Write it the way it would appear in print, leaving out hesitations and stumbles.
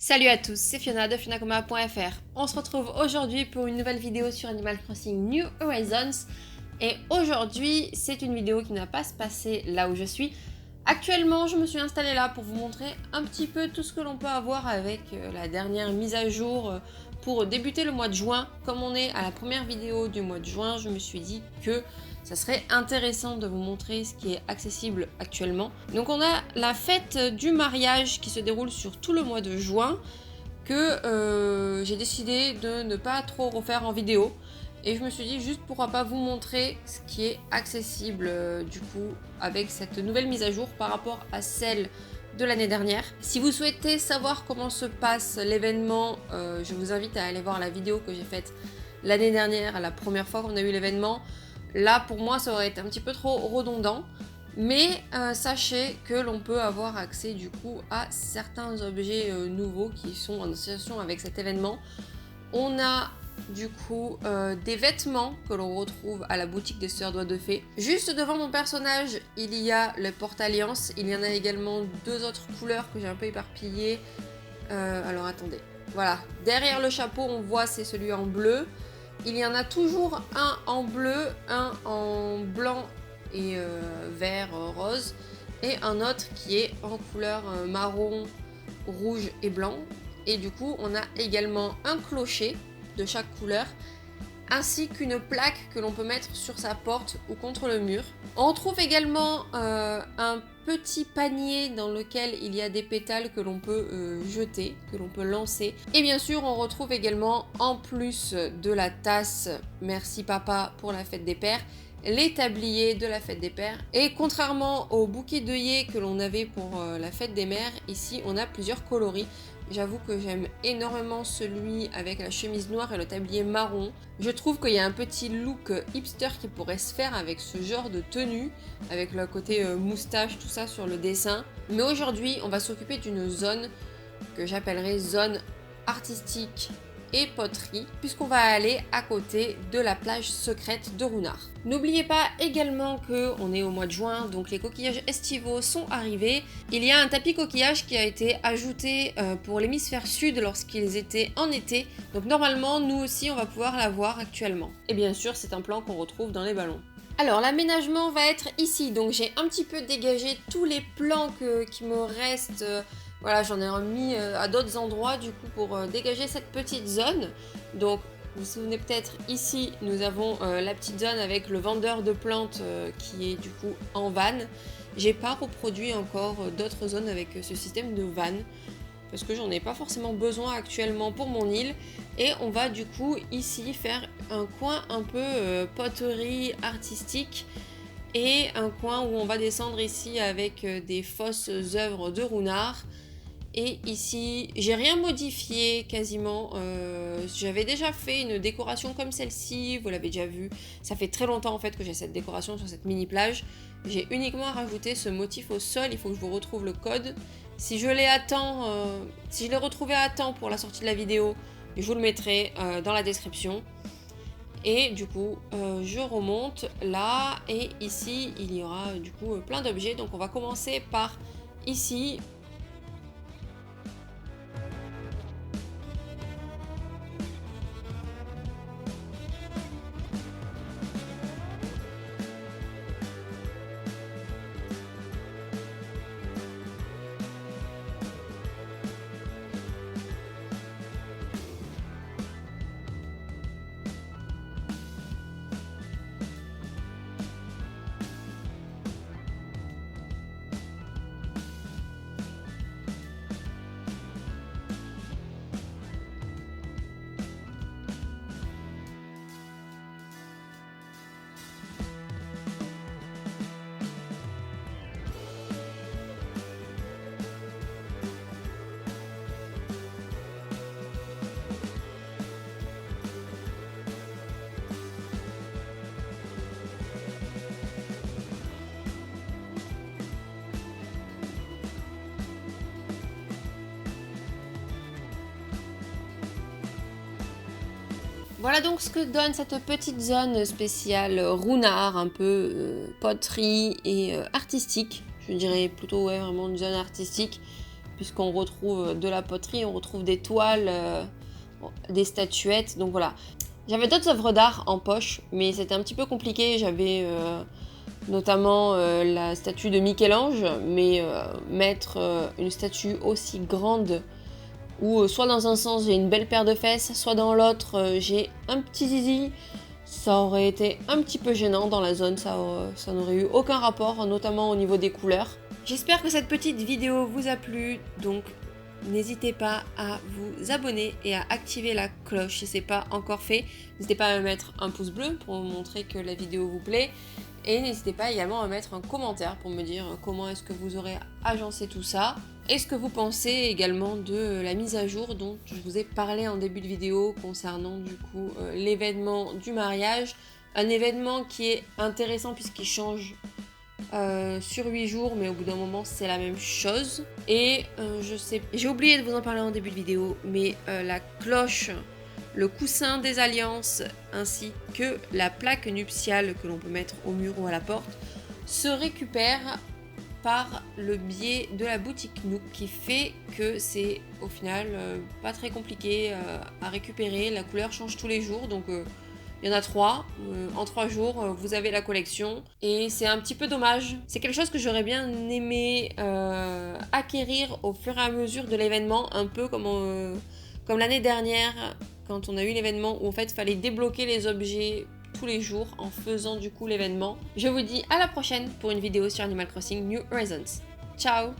Salut à tous, c'est Fiona de FionaComa.fr. On se retrouve aujourd'hui pour une nouvelle vidéo sur Animal Crossing New Horizons. Et aujourd'hui, c'est une vidéo qui ne va pas se passer là où je suis. Actuellement, je me suis installée là pour vous montrer un petit peu tout ce que l'on peut avoir avec la dernière mise à jour pour débuter le mois de juin. Comme on est à la première vidéo du mois de juin, je me suis dit que ça serait intéressant de vous montrer ce qui est accessible actuellement. Donc on a la fête du mariage qui se déroule sur tout le mois de juin que j'ai décidé de ne pas trop refaire en vidéo. Et je me suis dit juste pourquoi pas vous montrer ce qui est accessible du coup avec cette nouvelle mise à jour par rapport à celle de l'année dernière. Si vous souhaitez savoir comment se passe l'événement, je vous invite à aller voir la vidéo que j'ai faite l'année dernière, la première fois qu'on a eu l'événement. Là pour moi ça aurait été un petit peu trop redondant. Mais sachez que l'on peut avoir accès du coup à certains objets nouveaux qui sont en association avec cet événement. On a du coup des vêtements que l'on retrouve à la boutique des Sœurs Doigts de Fée. Juste devant mon personnage, il y a le porte-alliance. Il y en a également deux autres couleurs que j'ai un peu éparpillées. Alors attendez. Voilà, derrière le chapeau, on voit c'est celui en bleu. Il y en a toujours un en bleu, un en blanc et vert, rose, et un autre qui est en couleur marron, rouge et blanc. Et du coup, on a également un clocher de chaque couleur, ainsi qu'une plaque que l'on peut mettre sur sa porte ou contre le mur. On trouve également un petit panier dans lequel il y a des pétales que l'on peut jeter, que l'on peut lancer. Et bien sûr, on retrouve également, en plus de la tasse « Merci papa pour la fête des pères », les tabliers de la fête des pères. Et contrairement au bouquet d'œillets que l'on avait pour la fête des mères, ici on a plusieurs coloris. J'avoue que j'aime énormément celui avec la chemise noire et le tablier marron. Je trouve qu'il y a un petit look hipster qui pourrait se faire avec ce genre de tenue, avec le côté moustache, tout ça sur le dessin. Mais aujourd'hui, on va s'occuper d'une zone que j'appellerai zone artistique et poterie, puisqu'on va aller à côté de la plage secrète de Runard. N'oubliez pas également qu'on est au mois de juin, donc les coquillages estivaux sont arrivés. Il y a un tapis coquillage qui a été ajouté pour l'hémisphère sud lorsqu'ils étaient en été, donc normalement nous aussi on va pouvoir l'avoir actuellement. Et bien sûr c'est un plan qu'on retrouve dans les ballons. Alors l'aménagement va être ici, donc j'ai un petit peu dégagé tous les plans qui me restent. Voilà, j'en ai remis à d'autres endroits du coup pour dégager cette petite zone. Donc vous vous souvenez peut-être, ici nous avons la petite zone avec le vendeur de plantes qui est du coup en van. J'ai pas reproduit encore d'autres zones avec ce système de van parce que j'en ai pas forcément besoin actuellement pour mon île. Et on va du coup ici faire un coin un peu poterie artistique et un coin où on va descendre ici avec des fausses œuvres de Runard. Et ici, j'ai rien modifié quasiment. J'avais déjà fait une décoration comme celle-ci, vous l'avez déjà vu. Ça fait très longtemps en fait que j'ai cette décoration sur cette mini plage. J'ai uniquement rajouté ce motif au sol, il faut que je vous retrouve le code. Si je l'ai à temps, si je l'ai retrouvé à temps pour la sortie de la vidéo, je vous le mettrai dans la description. Et du coup, je remonte là et ici, il y aura du coup plein d'objets. Donc on va commencer par ici. Voilà donc ce que donne cette petite zone spéciale Runard, un peu poterie et artistique. Je dirais plutôt ouais, vraiment une zone artistique, puisqu'on retrouve de la poterie, on retrouve des toiles, des statuettes, donc voilà. J'avais d'autres œuvres d'art en poche, mais c'était un petit peu compliqué. J'avais notamment la statue de Michel-Ange, mais mettre une statue aussi grande, où soit dans un sens j'ai une belle paire de fesses, soit dans l'autre j'ai un petit zizi, ça aurait été un petit peu gênant dans la zone, ça n'aurait eu aucun rapport, notamment au niveau des couleurs. J'espère que cette petite vidéo vous a plu, donc n'hésitez pas à vous abonner et à activer la cloche si ce n'est pas encore fait. N'hésitez pas à me mettre un pouce bleu pour me montrer que la vidéo vous plaît. Et n'hésitez pas également à mettre un commentaire pour me dire comment est-ce que vous aurez agencé tout ça. Et ce que vous pensez également de la mise à jour dont je vous ai parlé en début de vidéo concernant du coup l'événement du mariage. Un événement qui est intéressant puisqu'il change sur 8 jours, mais au bout d'un moment c'est la même chose. Et j'ai oublié de vous en parler en début de vidéo, mais la cloche, le coussin des alliances ainsi que la plaque nuptiale que l'on peut mettre au mur ou à la porte se récupèrent par le biais de la boutique Nook, qui fait que c'est au final pas très compliqué à récupérer. La couleur change tous les jours, donc il y en a 3, en 3 jours vous avez la collection et c'est un petit peu dommage. C'est quelque chose que j'aurais bien aimé acquérir au fur et à mesure de l'événement, un peu comme l'année dernière quand on a eu l'événement où en fait il fallait débloquer les objets tous les jours en faisant du coup l'événement. Je vous dis à la prochaine pour une vidéo sur Animal Crossing New Horizons. Ciao!